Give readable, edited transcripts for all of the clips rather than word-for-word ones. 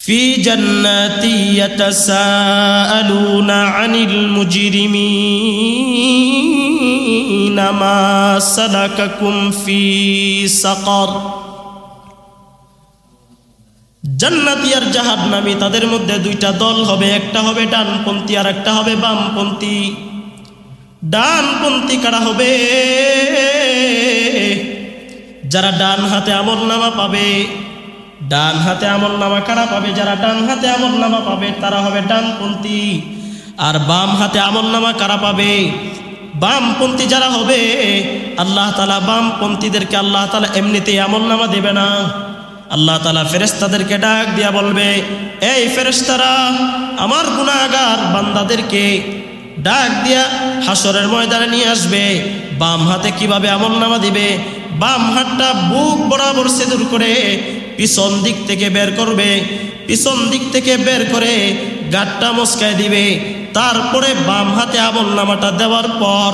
في جنات يتساءلون عن المجرمين ما سلككم في سقر জান্নাতি আর জাহান্নামী তাদের মধ্যে দুইটা দল হবে, একটা হবে ডানপন্থী আর একটা হবে বামপন্থী। ডানপন্থী কারা হবে? যারা ডান হাতে আমলনামা পাবে। ডান হাতে আমলনামা কারা পাবে? যারা ডান হাতে আমলনামা পাবে তারা হবে ডানপন্থী। আর বাম হাতে আমলনামা কারা পাবে? বামপন্থী যারা হবে, আল্লাহ তাআলা বামপন্থীদেরকে আল্লাহ তাআলা এমনিতেই আমলনামা দেবে না। আল্লাহ তাআলা ফেরেশতাদেরকে ডাক দিয়া বলবে, এই ফেরেশতারা আমার গুনাহগার বান্দাদেরকে ডাক দিয়া হাসরের ময়দানে নিয়ে আসবে। বাম হাতে কিভাবে আমলনামা দিবে? বাম হাতটা বুক বরাবর সেদুর করে পিছন দিক থেকে বের করবে। পিছন দিক থেকে বের করে গাঁটটা মচকায় দিবে। তারপরে বাম হাতে আমলনামাটা দেওয়ার পর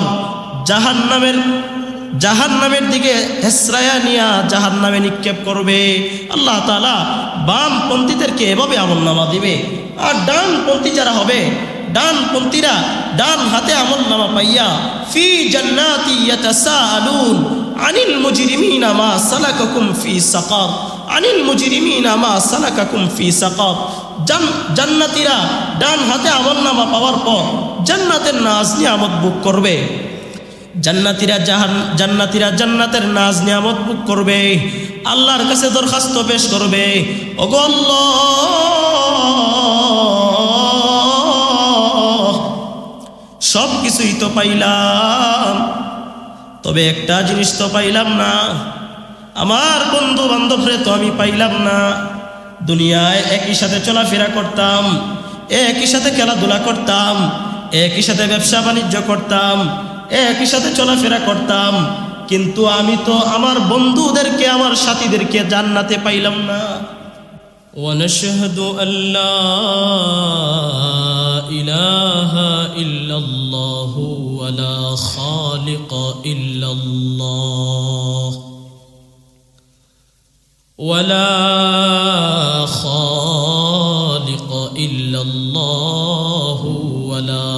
জাহান্নামের দিকে হেসরায়া নিয়া জাহান্নামে নিক্ষেপ করবে। আল্লাহ তাআলা বামপন্থীদেরকে এভাবে আমলনামা দিবে। আর ডানপন্থী যারা হবে, ডানপন্থীরা ডান হাতে আমলনামা পাইয়া ফি জান্নাতি ইয়াতাসাআলুন আনিল মুজরিমিনা মা সালাকাকুম ফি সাকার, আনিল মুজরিমিনা মা সালাকাকুম ফি সাকার। জান্নাতীরা ডান হাতে আমলনামা পাওয়ার পর জান্নাতের নাজ নিয়ামত ভোগ করবে। জান্নাতীরা জান্নাতের নাজ নিয়ামত ভোগ করবে। আল্লাহর কাছে দরখাস্ত পেশ করবে, ওগো আল্লাহ, সব কিছুই তো পাইলাম, তবে একটা জিনিস তো পাইলাম না। আমার বন্ধু বান্ধবরে তো আমি পাইলাম না। দুনিয়ায় একই সাথে চলাফেরা করতাম, একই সাথে খেলাধুলা করতাম, একই সাথে ব্যবসা বাণিজ্য করতাম, একই সাথে চলাফেরা করতাম, কিন্তু আমি তো আমার বন্ধুদেরকে, আমার সাথীদেরকে জান্নাতে পাইলাম না। ওয়ানাশহাদু আল্লা ইলাহা ইল্লাল্লাহু ওয়া লা খালিকা ইল্লাল্লাহ ওয়া লা খালিকা ইল্লাল্লাহু ওয়া লা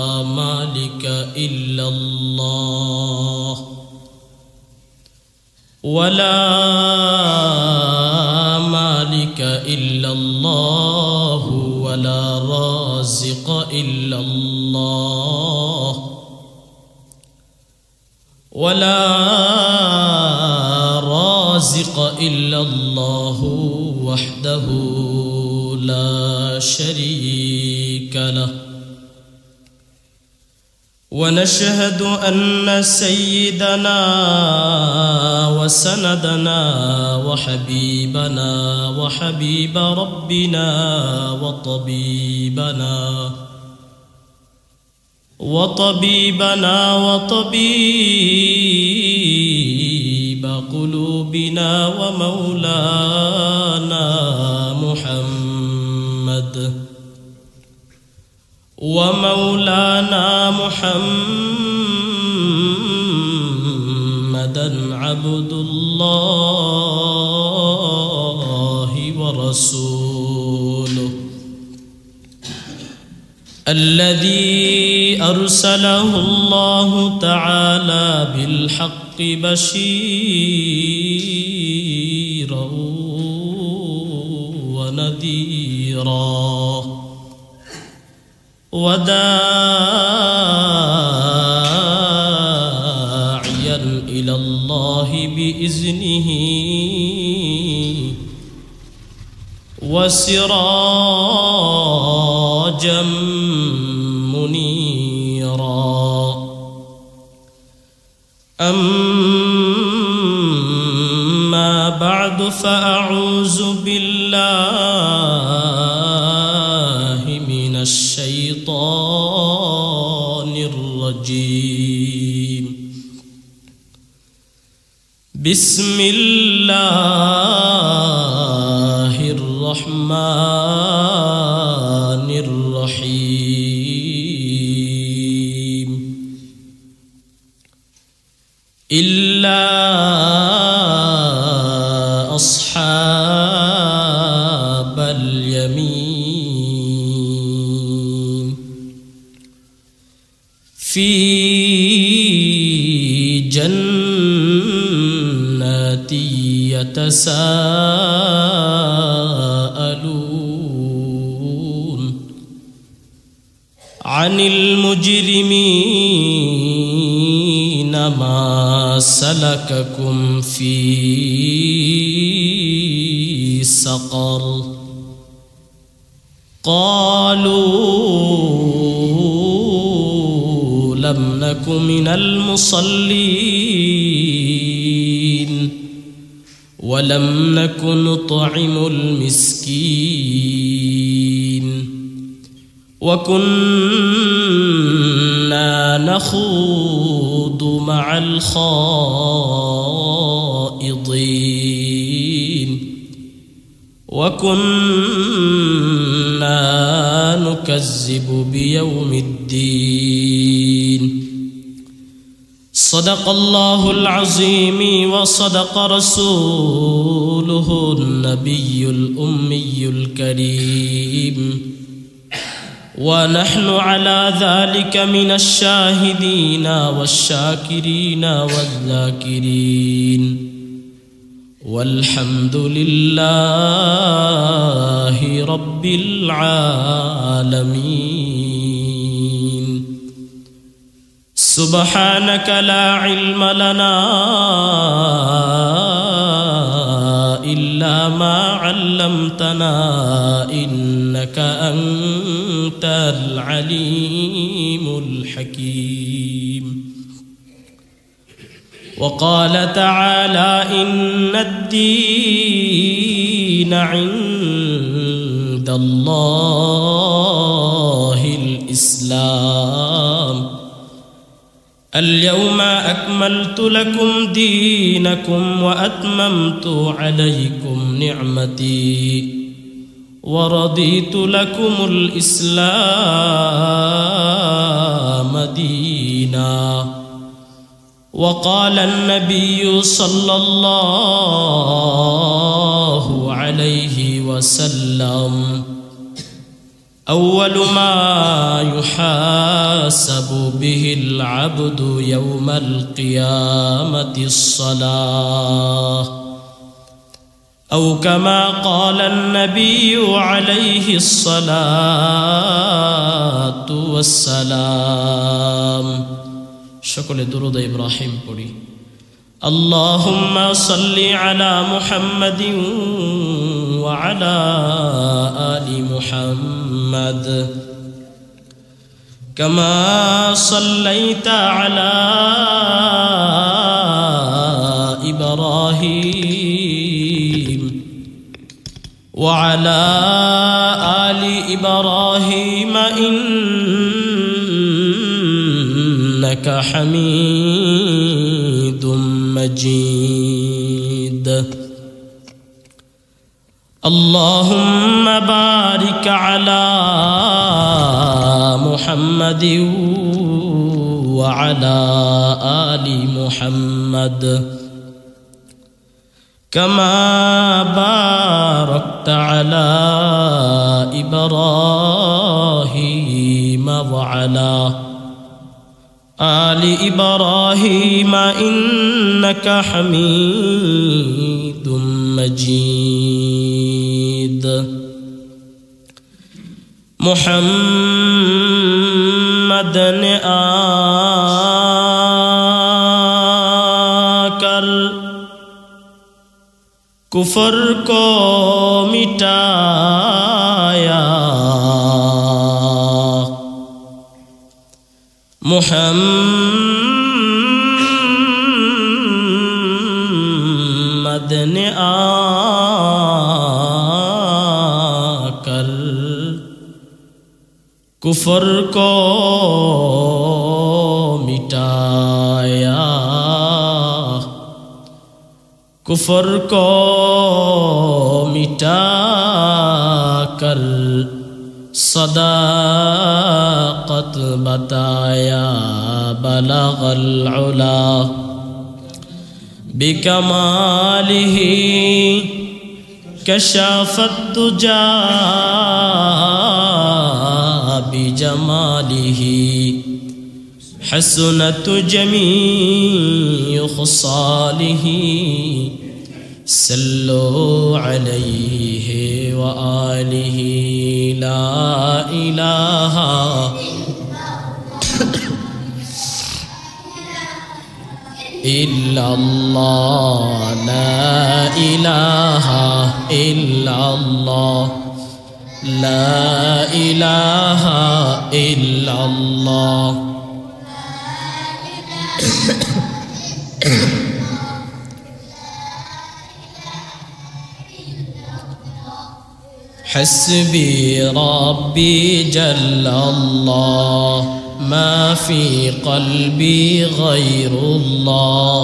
মালিকা ইল্লাল্লাহ ولا مالك إلا الله ولا رازق إلا الله ولا رازق إلا الله وحده لا شريك له ونشهد أن سيدنا وسندنا وحبيبنا وحبيب ربنا وطبيبنا وطبيب قلوبنا ومولانا محمدا عبد الله ورسوله الذي أرسله الله تعالى بالحق بشيرا ونذيرا وداعيا إلى الله بإذنه وسراجا منيرا أما بعد فأعوذ بالله من الشيطان الرجيم بسم الله الرحمن الرحيم إلا أصحاب اليمين العالمين في جنات يتساءلون عن المجرمين ما سلككم في سقر قالوا لم نك من المصلين ولم نك نطعم المسكين وكنا نخوض مع الخائضين وكنا نكذب بيوم الدين صدق الله العظيم وصدق رسوله النبي الأمي الكريم ونحن على ذلك من الشاهدين والشاكرين والذاكرين والحمد لله رب العالمين سبحانك لا علم لنا إلا ما علمتنا إنك أنت العليم الحكيم وقال تعالى إن الدين عند الله الإسلام اليوم أكملت لكم دينكم وأتممت عليكم نعمتي ورضيت لكم الإسلام دينا وقال النبي صلى الله عليه وسلم أول ما يحاسب به العبد يوم القيامة الصلاة أو كما قال النبي عليه الصلاة والسلام شكل درود إبراهيم قولي اللهم صل على محمد وعلى آل محمد كما صليت على إبراهيم وعلى آل إبراهيم إنك حميد مجيد اللهم بارك على محمد وعلى آل محمد كما باركت على إبراهيم وعلى آل إبراهيم إنك حميد مجيد محمد نے آکر کفر کو مٹایا محمد نے آکر کفر کو مٹایا کفر کو مٹا کر صداقت بتایا بلغ العلا بکمالہ کشف الدجا بجماله حسنت جميع خصاله صلوا عليه وآله لا إله إلا الله لا إله إلا الله لا إله إلا الله حسبي ربي جل الله ما في قلبي غير الله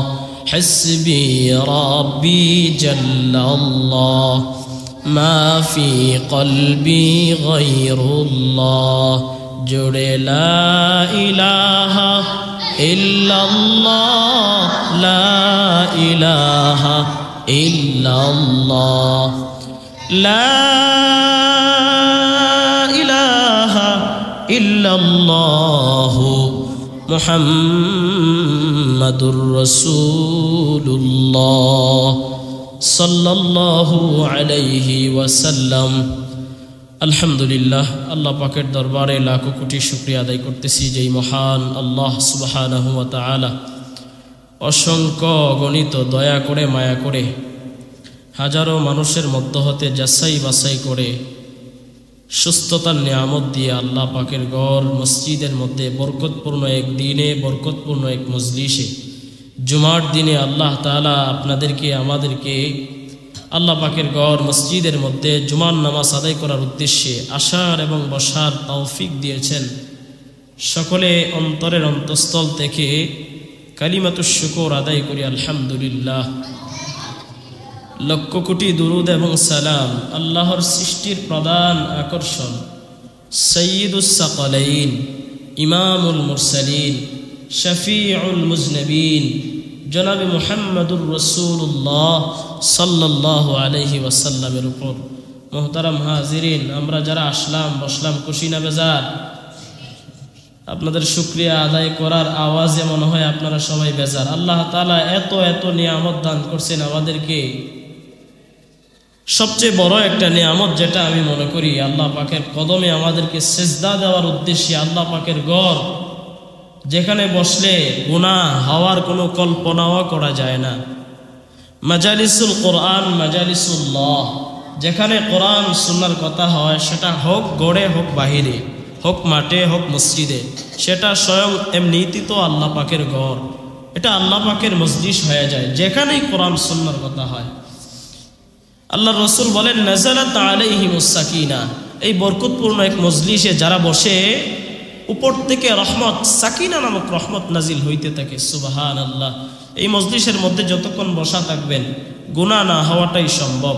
حسبي ربي جل الله ما في قلبي غير الله جڑے لا إله إلا الله لا إله إلا الله لا إله إلا الله محمد رسول الله صلى الله عليه وسلم আলহামদুলিল্লাহ আল্লাহ পাকের দরবারে লাখো কোটি শুকরিয়া আদায় করতেছি যেই মহান আল্লাহ সুবহানাহু ওয়া তাআলা অসংখ্য গণিত দয়া করে মায়া করে হাজারো মানুষের মধ্য হতে যাচাই বাছাই করে সুস্থতার নিয়ামত দিয়ে আল্লাহ পাকের ঘর মসজিদের মধ্যে বরকতপূর্ণ এক দিনে বরকতপূর্ণ এক মজলিসে জুমার দিনে আল্লাহ তাআলা আপনাদেরকে আমাদেরকে আল্লাহ পাকের ঘর মসজিদের মধ্যে জুমার নামাজ আদায় করার উদ্দেশ্যে আসার এবং বসার তৌফিক দিয়েছেন। সকলে অন্তরের অন্তঃস্থল থেকে কালিমাতুশ শুকর আদায় করি আলহামদুলিল্লাহ। লক্ষ কোটি দুরুদ এবং সালাম আল্লাহর সৃষ্টির প্রধান আকর্ষণ সাইয়্যিদুস সাকালাইন ইমামুল মুরসালিন শফিউল মুজনবিন জনাবে মুহাম্মদুর রাসূলুল্লাহ সাল্লাল্লাহু আলাইহি ওয়াসাল্লামের উপর। মুহতারাম হাজিরিন, আমরা যারা আসলাম বসলাম খুশি না বেজার? আপনাদের শুকরিয়া আদায় করার আওয়াজে মনে হয় আপনারা সবাই বেজার। আল্লাহ তাআলা এত এত নিয়ামত দান করছেন আমাদেরকে। সবচেয়ে বড় একটা নিয়ামত যেটা আমি মনে করি, আল্লাহ পাকের কদমে আমাদেরকে সেজদা দেওয়ার উদ্দেশ্যে আল্লাহ পাকের ঘর যেখানে বসলে গুনাহ হওয়ার কোনো কল্পনাও করা যায় না। মাজালিসুল কোরআন মাজালিসুল্লাহ, যেখানে কোরআন সুন্নাহর কথা হয়, সেটা হোক গড়ে হোক বাহিরে, হোক মাঠে হোক মসজিদে, সেটা স্বয়ং এমনিতে তো আল্লাহ পাকের ঘর, এটা আল্লাহ পাকের মজলিস হয়ে যায় যেখানেই কোরআন সুন্নাহর কথা হয়। আল্লাহ রসুল বলেন নাযালাত আলাইহিমুস সাকিনা, এই বরকতপূর্ণ এক মজলিসে যারা বসে উপর থেকে রহমত সাকিনা নামক রহমত নাজিল হইতে থাকে। সুবহানাল্লাহ। এই মজলিসের মধ্যে যতক্ষণ বসা থাকবেন গুনাহ না হওয়াটাই সম্ভব,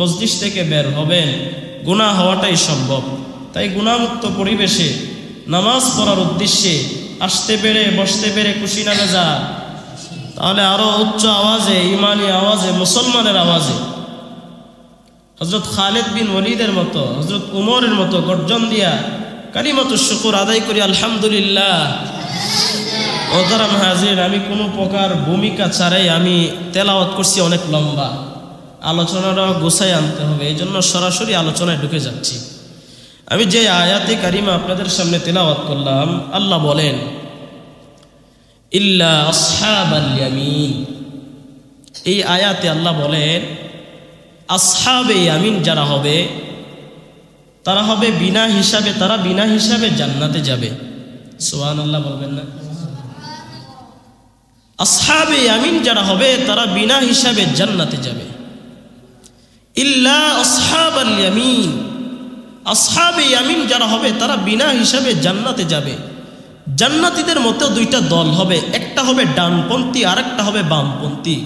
মজলিস থেকে বের হবেন গুনাহ হওয়াটাই সম্ভব। তাই গুনাহমুক্ত পরিবেশে নামাজ পড়ার উদ্দেশ্যে আসতে পেরে বসতে পেরে খুশি না বেজা? তাহলে আরো উচ্চ আওয়াজে ইমানি আওয়াজে মুসলমানের আওয়াজে হযরত খালিদ বিন ওয়ালিদের মতো হযরত উমরের মতো গর্জন দিয়া কালিমাতুশ শুকর আদায় করি আলহামদুলিল্লাহ। মুহতারাম হাজির, আমি কোনো প্রকার ভূমিকা ছাড়াই আমি তেলাওয়াত করছি, অনেক লম্বা, আলোচনাটা গোছায় আনতে হবে, এই জন্য সরাসরি আলোচনায় ঢুকে যাচ্ছি। আমি যে আয়াতে কারিমা আপনাদের সামনে তেলাওয়াত করলাম, আল্লাহ বলেন ইল্লা আসহাবাল ইয়ামিন। এই আয়াতে আল্লাহ বলেন আসহাবে ইয়ামিন যারা হবে তারা হবে বিনা হিসাবে, তারা বিনা হিসাবে জান্নাতে যাবে। সুবহানাল্লাহ বলবেন না? আসহাবে ইয়ামিন যারা হবে তারা বিনা হিসাবে জান্নাতে যাবে। ইল্লা আসহাবাল ইয়ামিন, আসহাবে ইয়ামিন যারা হবে তারা বিনা হিসাবে জান্নাতে যাবে। জান্নাতীদের মধ্যে দুইটা দল হবে, একটা হবে ডানপন্থী আর একটা হবে বামপন্থী।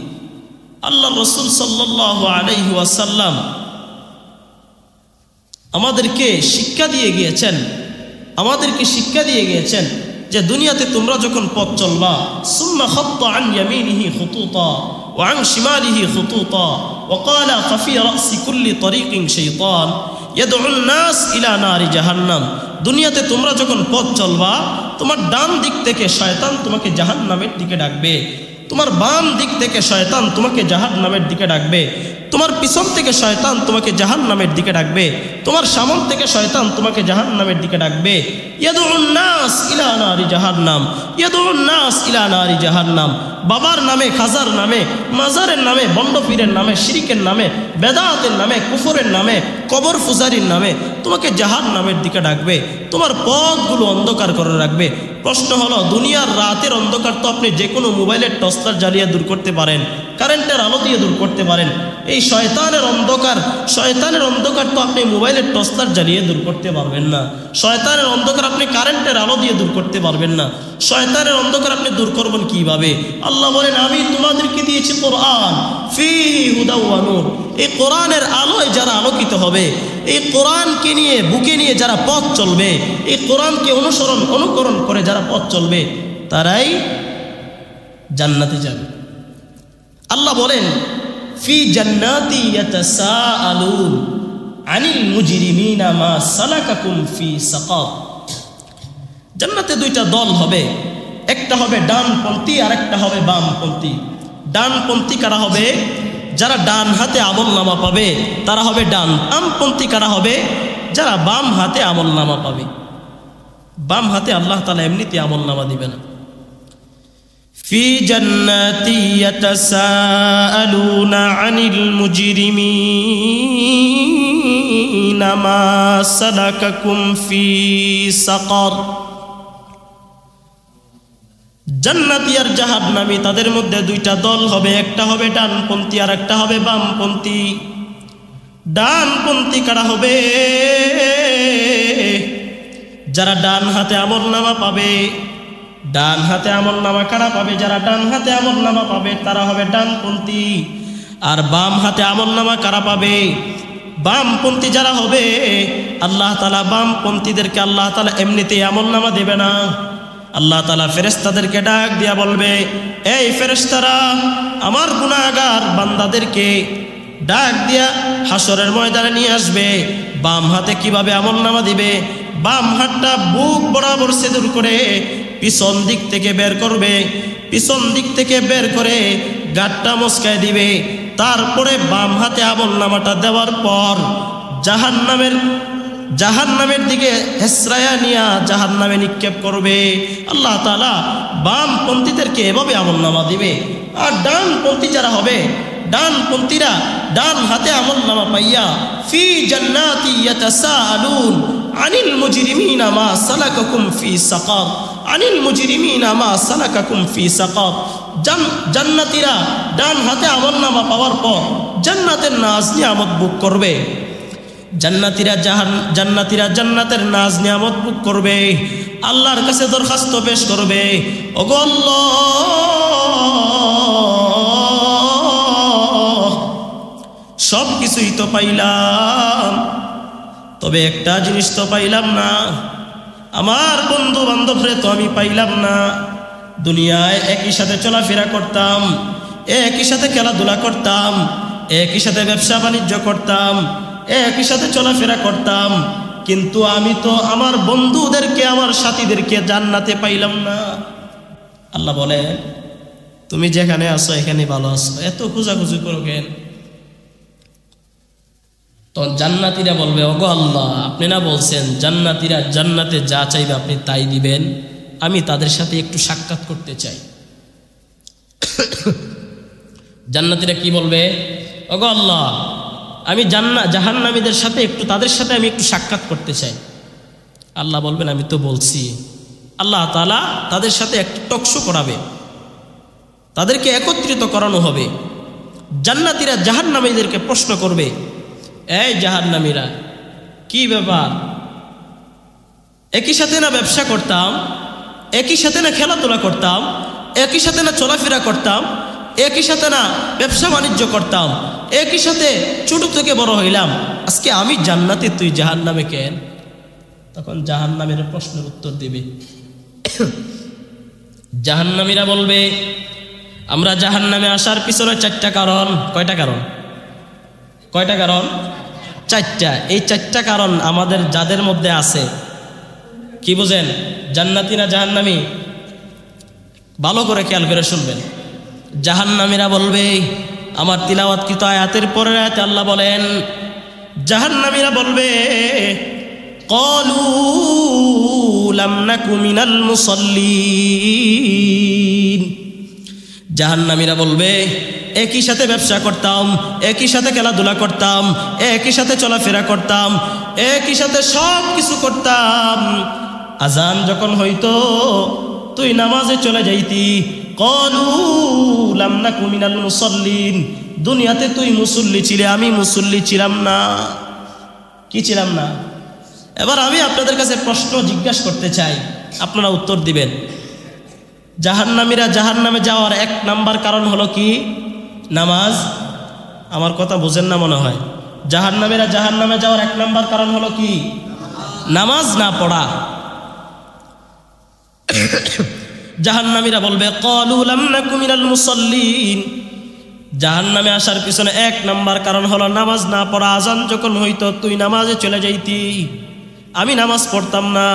আল্লাহ রাসূল সাল্লাল্লাহু আলাইহি ওয়াসাল্লাম আমাদেরকে শিক্ষা দিয়ে গিয়েছেন যে দুনিয়াতে তোমরা যখন পথ চলবা, সুম্মা খাত্তা আন ইয়ামিনিহি খুতুতা ওয়া আন শিমালিহি খুতুতা ওয়া ক্বালা ফাফি রাসি কুল্লি তরিকিন শাইতান ইয়াদউন নাস ইলা নারি জাহান্নাম। দুনিয়াতে তোমরা যখন পথ চলবা, তোমার ডান দিক থেকে শয়তান তোমাকে জাহান্নামের দিকে ডাকবে, তোমার বাম দিক থেকে শয়তান তোমাকে জাহান্নামের দিকে ডাকবে, তোমার পিছন থেকে শয়তান তোমাকে জাহান্নামের দিকে ডাকবে, তোমার সামনে থেকে শয়তান তোমাকে জাহান্নামের দিকে ডাকবে। ইয়াদউন নাস ইলা নারি জাহান্নাম, ইয়াদউন নাস ইলা নারি জাহান্নাম। বাবার নামে, খাজার নামে, মাজারের নামে, বন্ডপীরের নামে, শিরিকের নামে, বেদাতের নামে, কুফরের নামে, কবর ফুজারির নামে তোমাকে জাহান্নামের দিকে ডাকবে, তোমার পথগুলো অন্ধকার করে রাখবে। প্রশ্ন হলো, দুনিয়ার রাতের অন্ধকার তো আপনি যে কোনো মোবাইলের টর্চলাইট জ্বালিয়ে দূর করতে পারেন, কারেন্টের আলো দিয়ে দূর করতে পারেন। এই শয়তানের অন্ধকার তো আপনি মোবাইলের টর্চলাইট জ্বালিয়ে দূর করতে পারবেন না। শয়তানের অন্ধকার আপনি কারেন্টের আলো দিয়ে দূর করতে পারবেন না। শয়তানের অন্ধকার আপনি দূর করবেন কিভাবে? আল্লাহ বলেন, আমি তোমাদেরকে দিয়েছি কোরআন, ফীহি হুদা ওয়া নূর। এই কোরআনের আলোয় যারা আলোকিত হবে, এই কোরআনকে নিয়ে বুকে নিয়ে যারা পথ চলবে, এই কোরআনকে অনুকরণ করে যারা পথ চলবে, তারাই জান্নাতে যাবে। আল্লাহ বলেন, ফি জান্নাতি ইয়াতাসাআলুন আনিল মুজরিমিনা মা সালাকাকুম ফি সাকার। জান্নাতে দুইটা দল হবে, একটা হবে ডানপন্থী আর একটা হবে বামপন্থী। ডানপন্থী কারা হবে? যারা ডান হাতে আমলনামা পাবে তারা হবে ডান। বামপন্থী কারা হবে? যারা বাম হাতে আমলনামা পাবে। বাম হাতে আল্লাহ তাআলা এমনিতে আমলনামা দিবে না। ফি জান্নাতি ইয়াতাসাআলুনা আনিল মুজরিমিনা মা সালাকাকুম ফি সাকার। জান্নাতি আর জাহান্নামী তাদের মধ্যে দুইটা দল হবে, একটা হবে ডানপন্থী আর একটা হবে বামপন্থী। ডানপন্থী কারা হবে? যারা ডান হাতে আমলনামা পাবে। ডান হাতে আমলনামা কারা পাবে? যারা ডান হাতে আমলনামা পাবে তারা হবে ডানপন্থী। আর বাম হাতে আমলনামা কারা পাবে? বামপন্থী যারা হবে, আল্লাহ তাআলা বামপন্থীদেরকে আল্লাহ তাআলা এমনিতেই আমলনামা দেবে না। আল্লাহ তাআলা ফেরেশতাদেরকে ডাক দিয়া বলবে, এই ফেরেশতারা আমার গুনাহগার বান্দাদেরকে ডাক দিয়া হাসরের ময়দানে নিয়ে আসবে। বাম হাতে কিভাবে আমলনামা দিবে? বাম হাতটা বুক বরাবর সিদুর করে পিছন দিক থেকে বের করবে, পিছন দিক থেকে বের করে গাঁটটা মস্কায় দিবে। তারপরে বাম হাতে আমলনামাটা দেওয়ার পর জাহান্নামের দিকে হেসরায়া নিয়া জাহান্নামে নিক্ষেপ করবে। আল্লাহ তাআলা বামপন্থীদেরকে এভাবে আমলনামা দিবে। আর ডানপন্থী যারা হবে, ডানপন্থীরা ডান হাতে আমলনামা পাইয়া ফি জান্নাতি ইয়াতাসাআলুন আনিল মুজরিমিনা মা সালাকাকুম ফি সাকার, আনিল মুজরিমিনা মা সালাকাকুম ফি সাকার। জান্নাতীরা ডান হাতে আমলনামা পাওয়ার পর জান্নাতের নাজ নিয়ামত ভোগ করবে। জান্নাতীরা জান্নাতের নাজ নিয়ামত ভোগ করবে। আল্লাহর কাছে দরখাস্ত পেশ করবে, ওগো আল্লাহ, সব কিছুই তো পাইলাম, তবে একটা জিনিস তো পাইলাম না, আমার বন্ধু বান্ধবরে তো আমি পাইলাম না। দুনিয়ায় একই সাথে চলাফেরা করতাম, একই সাথে খেলাধুলা করতাম, একই সাথে ব্যবসা বাণিজ্য করতাম, একই সাথে চলাফেরা করতাম, কিন্তু আমি তো আমার বন্ধুদেরকে, আমার সাথীদেরকে জান্নাতে পাইলাম না। আল্লাহ বলে, তুমি যেখানে আছো এখানে ভালো আছো, এত খোঁজাখুঁজি করো কেন? তখন জান্নাতীরা বলবে, ওগো আল্লাহ, আপনি না বলছেন জান্নাতীরা জান্নাতে যা চাইবে আপনি তাই দিবেন, আমি তাদের সাথে একটু সাক্ষাৎ করতে চাই। জান্নাতীরা কি বলবে? ওগো আল্লাহ, আমি জাহান্নামীদের সাথে তাদের সাথে আমি একটু সাক্ষাৎ করতে চাই। আল্লাহ বলবেন, আমি তো বলছি। আল্লাহ তাআলা তাদের সাথে একটু টকশো করাবে, তাদেরকে একত্রিত করানো হবে। জান্নাতীরা জাহান্নামীদেরকে প্রশ্ন করবে, এই জাহান্নামীরা, কি ব্যাপার? একই সাথে না ব্যবসা করতাম, একই সাথে না খেলাধুলা করতাম, একই সাথে না চলাফেরা করতাম, একই সাথে না ব্যবসা বাণিজ্য করতাম, একই সাথে ছোট থেকে বড় হইলাম, আজকে আমি জান্নাতে, তুই জাহান্নামে কেন? তখন জাহান্নামীরা প্রশ্নের উত্তর দিবে। জাহান্নামীরা বলবে, আমরা জাহান্নামে আসার পিছনে চারটা কারণ। কয়টা কারণ? চারটা। এই চারটা কারণ আমাদের যাদের মধ্যে আছে, কি বুঝেন, জান্নাতি না জাহান্নামী? ভালো করে খেয়াল করে শুনবেন। জাহান্নামীরা বলবে, আমার তিলাওয়াতকৃত আয়াতের পরের আয়াতে আল্লাহ বলেন, জাহান্নামীরা বলবে, ক্বালু লাম নাকু মিনাল মুসাল্লিন। জাহান্নামীরা বলবে, একই সাথে ব্যবসা করতাম, একই সাথে খেলাধুলা করতাম, একই সাথে চলাফেরা করতাম, একই সাথে সব কিছু করতাম, আজান যখন হইতো তুই নামাজে চলে যাইতি। ক্বালু লাম নাকু মিনাল মুসাল্লিন, দুনিয়াতে তুই মুসল্লি ছিলে, আমি মুসল্লি ছিলাম না। কি ছিলাম না? এবার আমি আপনাদের কাছে প্রশ্ন জিজ্ঞাসা করতে চাই, আপনারা উত্তর দিবেন। জাহান্নামীরা জাহান্নামে যাওয়ার এক নাম্বার কারণ হলো কি? নামাজ। আমার কথা বুঝেন না মনে হয়। জাহান্নামীরা জাহান্নামে যাওয়ার এক নাম্বার কারণ হলো কি? নামাজ না পড়া। জাহান্নামীরা বলবে, ক্বালু লাম নাকু মিনাল মুসাল্লিন। জাহান্নামে আসার পিছনে এক নাম্বার কারণ হলো নামাজ না পড়া। আজান যখন হইতো তুই নামাজে চলে যাইতি, আমি নামাজ পড়তাম না।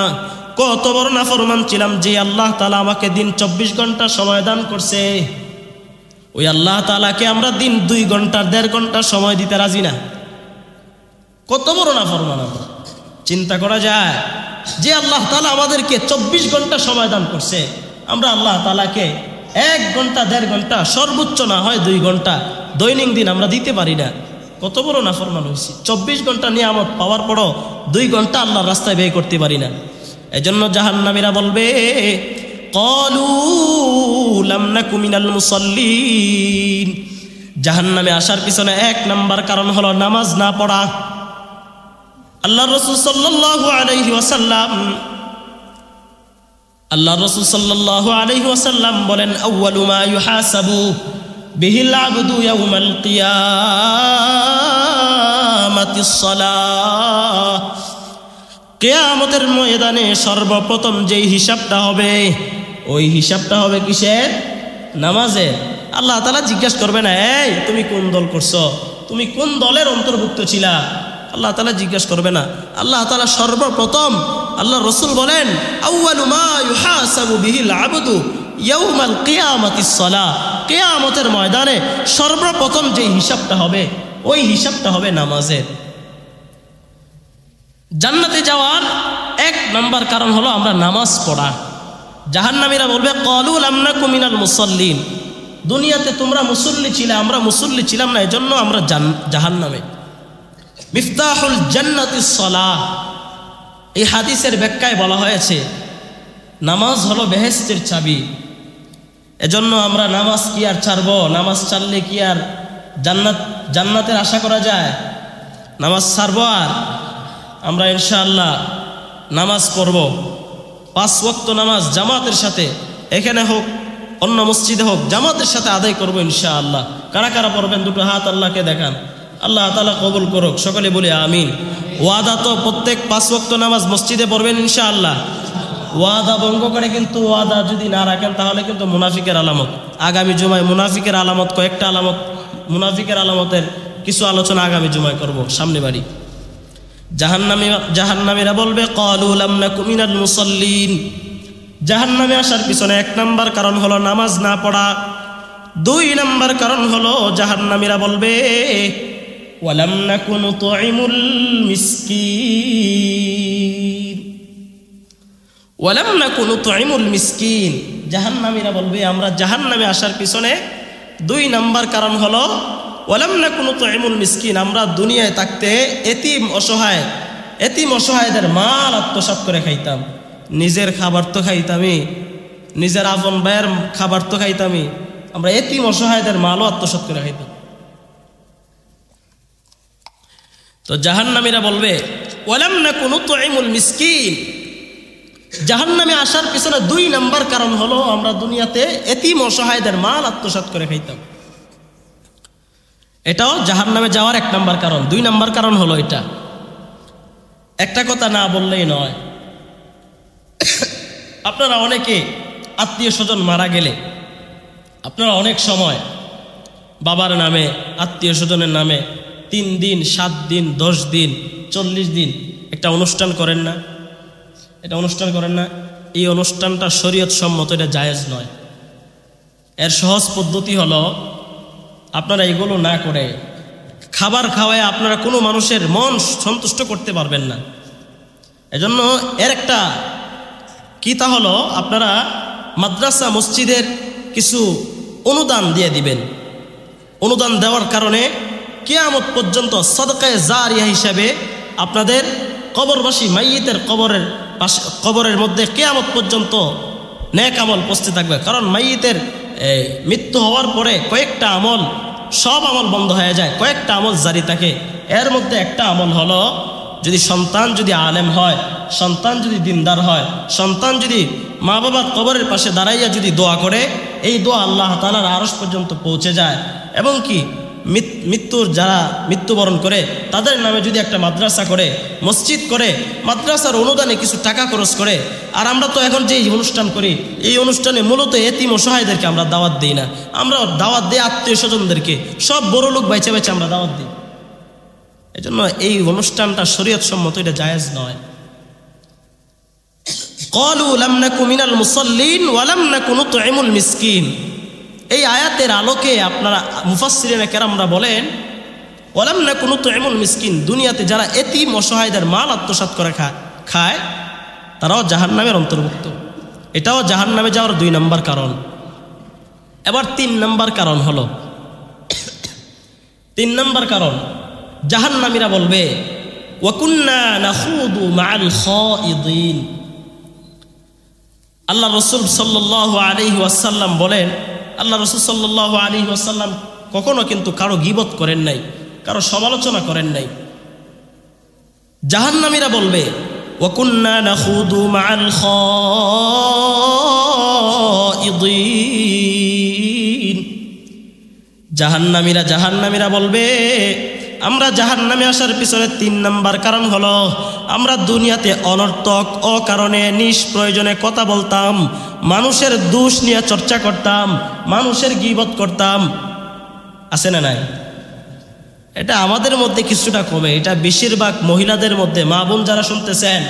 কত বড় নাফরমান ছিলাম যে আল্লাহ তাআলা আমাকে দিন 24 ঘন্টা সময় দান করছে, ওই আল্লাহ তাআলাকে আমরা দিন 2 ঘন্টা 1.5 ঘন্টা সময় দিতে রাজি না। কত বড় নাফরমান আমরা! চিন্তা করা যায় যে আল্লাহ তাআলা আমাদেরকে 24 ঘন্টা সময় দান করছে, আমরা আল্লাহ তাআলাকে 1 ঘন্টা 1.5 ঘন্টা, সর্বোচ্চ না হয় 2 ঘন্টা দৈনন্দিন আমরা দিতে পারি না। কত বড় নাফরমান হয়েছি! 24 ঘন্টা নিয়ামত পাওয়ার পরও 2 ঘন্টা আল্লাহর রাস্তায় ব্যয় করতে পারি না। এজন্য জাহান্নামীরা বলবে, ক্বালু লাম নাকু মিনাল মুসাল্লিন। জাহান্নামে আসার পিছনে এক নাম্বার কারণ হলো নামাজ না পড়া। আল্লাহর রাসূল সাল্লাল্লাহু আলাইহি ওয়াসাল্লাম বলেন, আউয়ালু মা ইউহাসাবু বিহিল আবদু ইয়াউমাল কিয়ামাতিস সালাহ। কিয়ামতের ময়দানে সর্বপ্রথম যেই হিসাবটা হবে, ওই হিসাবটা হবে কিসের? নামাজের। আল্লাহ তাআলা জিজ্ঞাসা করবে না, এই তুমি কোন দল করছো, তুমি কোন দলের অন্তর্ভুক্ত ছিলা, আল্লাহ তাআলা জিজ্ঞাসা করবে না। আল্লাহ তাআলা সর্বপ্রথম, আল্লাহ রাসূল বলেন, আউয়ালু মা ইউহাসাবু বিহিল আবদু ইয়াউমাল কিয়ামাতিস সালাহ। কিয়ামতের ময়দানে সর্বপ্রথম যে হিসাবটা হবে, ওই হিসাবটা হবে নামাজের। জান্নাতে যাওয়ার এক নাম্বার কারণ হলো আমরা নামাজ পড়া। জাহান্নামীরা বলবে, ক্বালু লাম নাকু মিনাল মুসাল্লিন। দুনিয়াতে তোমরা মুসল্লি ছিলে, আমরা মুসল্লি ছিলাম না, এজন্য আমরা জাহান্নামে। মিফতাহুল জান্নাতিস সালাহ। এই হাদিসের ব্যাখ্যায় বলা হয়েছে, নামাজ হলো বেহেশতের চাবি। এজন্য আমরা নামাজ কি আর ছাড়বো? নামাজ ছাড়লে কি আর জান্নাতের আশা করা যায়? নামাজ ছাড়বো? আর আমরা ইনশাআল্লাহ নামাজ পড়ব। 5 ওয়াক্ত নামাজ জামাতের সাথে, এখানে হোক অন্য মসজিদে হোক, জামাতের সাথে আদায় করবো ইনশাআল্লাহ। কারা কারা পড়বেন? দুটো হাত আল্লাহকে দেখান। আল্লাহ তাআলা কবুল করুক, সকলে বলি আমিন। ওয়াদা তো প্রত্যেক 5 ওয়াক্ত নামাজ মসজিদে পড়বেন ইনশাআল্লাহ। ওয়াদা ভঙ্গ করে কিন্তু, ওয়াদা যদি না রাখেন তাহলে কিন্তু মুনাফিকের আলামত। আগামী জুমায় মুনাফিকের আলামত, কয়েকটা আলামত, মুনাফিকের আলামতের কিছু আলোচনা আগামী জুমায় করব, সামনে বাড়ি। জাহান্নামীরা বলবে, ক্বালু লাম নাকু মিনাল মুসাল্লিন। জাহান্নামে আসার পিছনে 1 নাম্বার কারণ হলো নামাজ না পড়া। 2 নাম্বার কারণ হলো জাহান্নামীরা বলবে, ওয়ালাম নাকু নুতঈমুল মিসকিন। ওয়ালাম নাকু নুতঈমুল মিসকিন। জাহান্নামীরা বলবে, আমরা জাহান্নামে আসার পিছনে 2 নাম্বার কারণ হলো ওয়ালাম নাকু নুতঈমুল মিসকিন। আমরা দুনিয়ায় থাকতে এতিম অসহায়দের মাল আত্মসাৎ করে খাইতাম। নিজের খাবার তো খাইতামই, নিজের আপন ভাইয়ের খাবার তো খাইতামই, আমরা এতিম অসহায়দের মালও আত্মসাৎ করে খাইতাম। তো জাহান্নামীরা বলবে, ওয়ালাম নাকু নুতঈমুল মিসকিন। জাহান্নামে আসার পিছনে 2 নাম্বার কারণ হলো আমরা দুনিয়াতে এতিম অসহায়দের মাল আত্মসাৎ করে খাইতাম। এটাও জাহান্নামে যাওয়ার 1 নাম্বার কারণ। 2 নাম্বার কারণ হলো এটা। একটা কথা না বললেই নয়, আপনারা অনেকে আত্মীয় স্বজন মারা গেলে আপনারা অনেক সময় বাবার নামে, আত্মীয় স্বজনের নামে 3 দিন 7 দিন 10 দিন 40 দিন একটা অনুষ্ঠান করেন না? এটা অনুষ্ঠান করেন না? এই অনুষ্ঠানটা শরীয়ত সম্মত, এটা জায়েজ নয়। এর সহজ পদ্ধতি হলো আপনারা এগুলো না করে খাবার খাওয়ায় আপনারা কোনো মানুষের মন সন্তুষ্ট করতে পারবেন না। এজন্য এর একটা কিতা হলো আপনারা মাদ্রাসা মসজিদের কিছু অনুদান দিয়ে দিবেন। অনুদান দেওয়ার কারণে কিয়ামত পর্যন্ত সাদকায়ে জারিয়া হিসাবে আপনাদের কবরবাসী মাইয়িতের কবরের মধ্যে কিয়ামত পর্যন্ত নেক আমল পৌঁছতে থাকবে। কারণ মাইয়িতের মৃত্যু হওয়ার পরে কয়েকটা আমল, সব আমল বন্ধ হয়ে যায়, কয়েকটা আমল জারি থাকে। এর মধ্যে একটা আমল হলো যদি সন্তান যদি আলেম হয়, সন্তান যদি দিনদার হয়, সন্তান যদি মা বাবার কবরের পাশে দাঁড়াইয়া যদি দোয়া করে, এই দোয়া আল্লাহ তাআলার আরশ পর্যন্ত পৌঁছে যায়। এবং কি যারা মৃত্যুবরণ করে তাদের নামে যদি একটা মাদ্রাসা করে, মসজিদ করে, মাদ্রাসার অনুদানে কিছু টাকা খরচ করে। আর আমরা তো এখন যে অনুষ্ঠান করি, এই অনুষ্ঠানে মূলত এতিম অসহায়দেরকে আমরা দাওয়াত দিই না, আমরা দাওয়াত দিই আত্মীয় স্বজনদেরকে, সব বড় লোক বাইচে বাইচে আমরা দাওয়াত দিই। এই জন্য এই অনুষ্ঠানটা শরীয়ত সম্মত, এটা জায়েজ নয়। ক্বালু লাম নাকু মিনাল মুসাল্লিন ওয়া লাম নাকু নুতঈমুল মিসকিন। এই আয়াতের আলোকে আপনারা মুফাসসিরিনে কেরামরা বলেন ওয়া লাম নাকু নুতঈমুল মিসকিন, দুনিয়াতে যারা এতিম অসহায়দের মাল আত্মসাৎ করে খায় তারাও জাহান্নামের অন্তর্ভুক্ত। এটাও জাহান্নামে যাওয়ার 2 নম্বর কারণ। এবার 3 নম্বর কারণ হলো, 3 নম্বর কারণ জাহান্নামীরা বলবে ওয়া কুন্না নাখুদু মাআল খাইদিন। আল্লাহ রাসূল সাল্লাল্লাহু আলাইহি ওয়াসাল্লাম বলেন, আল্লাহ রাসূল সাল্লাল্লাহু আলাইহি ওয়াসাল্লাম কখনো কিন্তু কারো গীবত করেন নাই, কারো সমালোচনা করেন নাই। জাহান্নামীরা বলবে ওয়া কুন্না নাখুদু মাআল খাইদিন। জাহান্নামীরা বলবে আমরা জাহান্নামে আসার পিছনে 3 নম্বর কারণ হলো আমরা দুনিয়াতে অনর্থক অকারণে নিষ্প্রয়োজনে কথা বলতাম, মানুষের দোষ নিয়ে চর্চা করতাম, মানুষের গীবত করতাম। আছে না নাই? এটা আমাদের মধ্যে কিছুটা কমে, এটা বেশিরভাগ মহিলাদের মধ্যে। মা বোন যারা শুনতেছেন,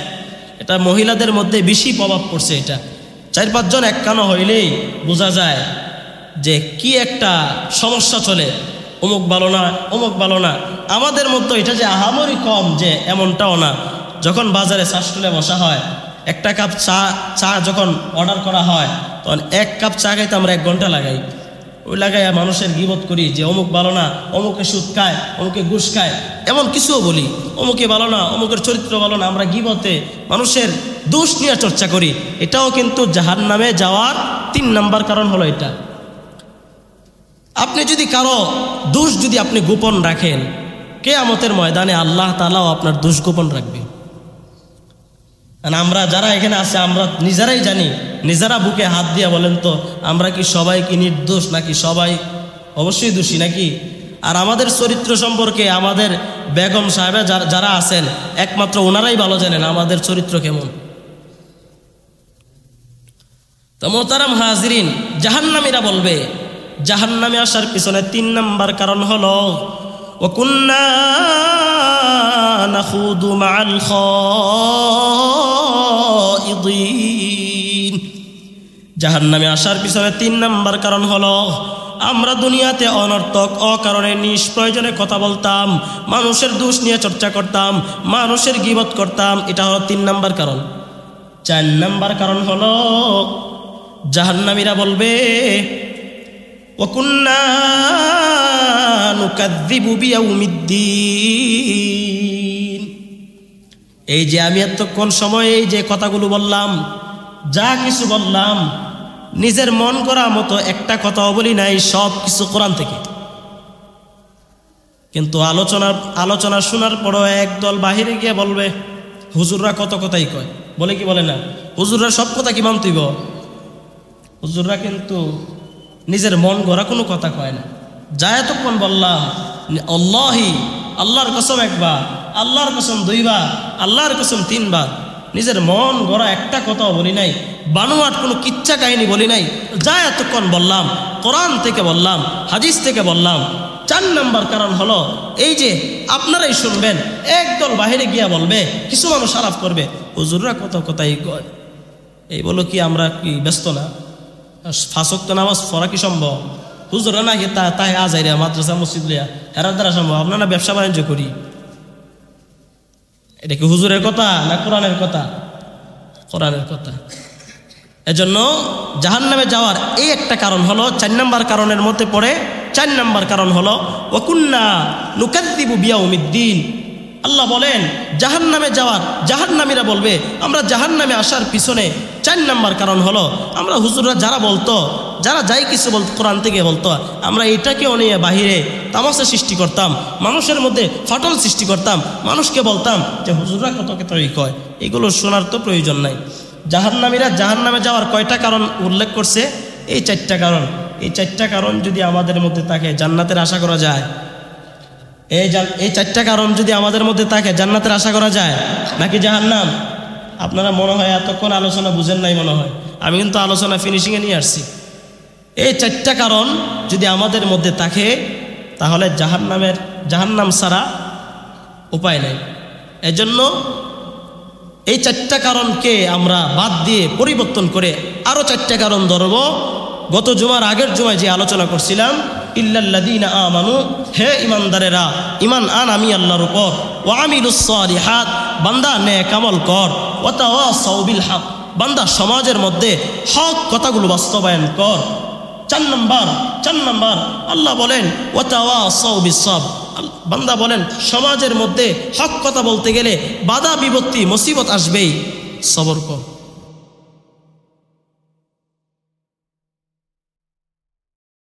এটা মহিলাদের মধ্যে বেশি প্রভাব পড়ছে। এটা 4-5 জন একখানো হইলেই বোঝা যায় যে কি একটা সমস্যা চলে, অমুক ভালো না, অমুক ভালো না। আমাদের মধ্যে এটা যে আহামরি কম যে এমনটাও না। যখন বাজারে চা স্টলে বসা হয়, একটা কাপ চা যখন অর্ডার করা হয়, তখন 1 কাপ চা খাইতে আমরা 1 ঘন্টা লাগাই। ওই লাগাইয়া মানুষের গীবত করি যে অমুক ভালো না, অমুকে সুদ খায়, অমুকে ঘুষ খায়, এমন কিছুও বলি। অমুকে ভালো না, অমুকের চরিত্র ভালো না, আমরা গীবতে মানুষের দোষ নিয়ে চর্চা করি। এটাও কিন্তু জাহান্নামে যাওয়ার 3 নম্বর কারণ হলো এটা। আপনি যদি কারো দোষ যদি আপনি গোপন রাখেন, কিয়ামতের ময়দানে আল্লাহ তাআলাও আপনার দোষ গোপন রাখবে। আমরা যারা এখানে আছে আমরা নিজেরাই জানি, নিজেরা বুকে হাত দিয়ে বলেন তো আমরা কি সবাই কি নির্দোষ নাকি সবাই অবশ্যই দোষী নাকি? আর আমাদের চরিত্র সম্পর্কে আমাদের বেগম সাহেবা যারা আছেন একমাত্র ওনারাই ভালো জানেন আমাদের চরিত্র কেমন। তো মোহতারাম হাজিরিন, জাহান্নামীরা বলবে জাহান্নামে আসার পিছনে 3 নম্বর কারণ হলো ওয়া কুন্না নাখুদু মাআল খাইদিন। জাহান্নামে আসার পিছনে 3 নম্বর কারণ হলো আমরা দুনিয়াতে অনর্থক অকারণে নিষ্প্রয়োজনে কথা বলতাম, মানুষের দোষ নিয়ে চর্চা করতাম, মানুষের গীবত করতাম। এটা হলো 3 নম্বর কারণ। 4 নম্বর কারণ হলো জাহান্নামীরা বলবে ওয়া কুন্না নুকাযযিবু বিয়াউমিদ্দিন। এই যে আমি এতক্ষণ সময় এই যে কথাগুলো বললাম, যা কিছু বললাম, নিজের মন করা মতো একটা কথাও বলি নাই, সব কিছু কোরআন থেকে। কিন্তু আলোচনা শোনার পরও একদল বাহিরে গিয়ে বলবে হুজুররা কত কথাই কয়, বলে কি বলে না? হুজুররা সব কথা কি মানতেইব? হুজুররা কিন্তু নিজের মন গড়া কোনো কথা কয় না। যা এতক্ষণ বললাম, আল্লাহর কসম 1 বার, আল্লাহর কসম 2 বার, আল্লাহর কসম 3 বার, নিজের মন গড়া একটা কথাও বলি নাই, বানোয়াট কোনো কিচ্ছা কাহিনী বলি নাই। যা এতক্ষণ বললাম কোরআন থেকে বললাম, হাদিস থেকে বললাম, 4 নাম্বার কারণ হলো এই যে আপনারাই শুনবেন, একদল বাহিরে গিয়া বলবে, কিছু মানুষ আলাপ করবে, হুজুররা কত কথাই কয়, এই বলো কি আমরা কি ব্যস্ত না? 5 ওয়াক্ত নামাজ পড়া কি সম্ভব? হুজুররা নাকি তাই আজাইরা মাদ্রাসা মসজিদ লিয়া হেরার দ্বারা সম্ভব? আপনারা ব্যবসা বাণিজ্য করি, এটা কি হুজুরের কথা না কোরআনের কথা? কোরআনের কথা। এজন্য জাহান্নামে যাওয়ার এই একটা কারণ হলো, 4 নাম্বার কারণের মধ্যে পড়ে 4 নাম্বার কারণ হলো ওয়াকুন্না নুকাযযিবু বিয়াউমিদ্দিন। আল্লাহ বলেন জাহান্নামে যাওয়ার, জাহান্নামীরা বলবে আমরা জাহান্নামে আসার পিছনে 4 নাম্বার কারণ হলো আমরা হুজুররা যারা বলতো, যারা যাই কিছু বলতো কোরআন থেকে বলতো, আমরা এটাকেও নিয়ে বাহিরে তামাশা সৃষ্টি করতাম, মানুষের মধ্যে ফাটল সৃষ্টি করতাম, মানুষকে বলতাম যে হুজুররা কত কথাই কয়, এগুলো শোনার তো প্রয়োজন নাই। জাহান্নামীরা জাহান্নামে যাওয়ার কয়টা কারণ উল্লেখ করছে? এই 4টা কারণ। এই 4টা কারণ যদি আমাদের মধ্যে থাকে জান্নাতের আশা করা যায়। এই 4টা কারণ যদি আমাদের মধ্যে থাকে জান্নাতের আশা করা যায় নাকি জাহান্নাম? আপনারা মনে হয় এতক্ষণ আলোচনা বুঝেন নাই মনে হয়, আমি কিন্তু আলোচনা ফিনিশিংয়ে নিয়ে আসছি। এই 4টা কারণ যদি আমাদের মধ্যে থাকে তাহলে জাহান্নাম ছাড়া উপায় নাই। এজন্য এই 4টা কারণকে আমরা বাদ দিয়ে পরিবর্তন করে আরো 4টা কারণ ধরব। গত জুমার আগের জুমায় যে আলোচনা করছিলাম, ইল্লাল্লাযীনা আমানু, হে ইমানদারেরা ইমান আন আমি আল্লাহর উপর, ওয়া আমিলুস সালিহাত, বান্দা নেক আমল কর, ওয়া তাওয়াসাউ বিল হক, বান্দা সমাজের মধ্যে হক কথাগুলো বাস্তবায়ন কর। 4 নাম্বার আল্লাহ বলেন ওয়া তাওয়াসাউ বিস সাবর, বান্দা বলেন সমাজের মধ্যে হক কথা বলতে গেলে বাধা বিপত্তি মুসিবত আসবেই, সবর কর।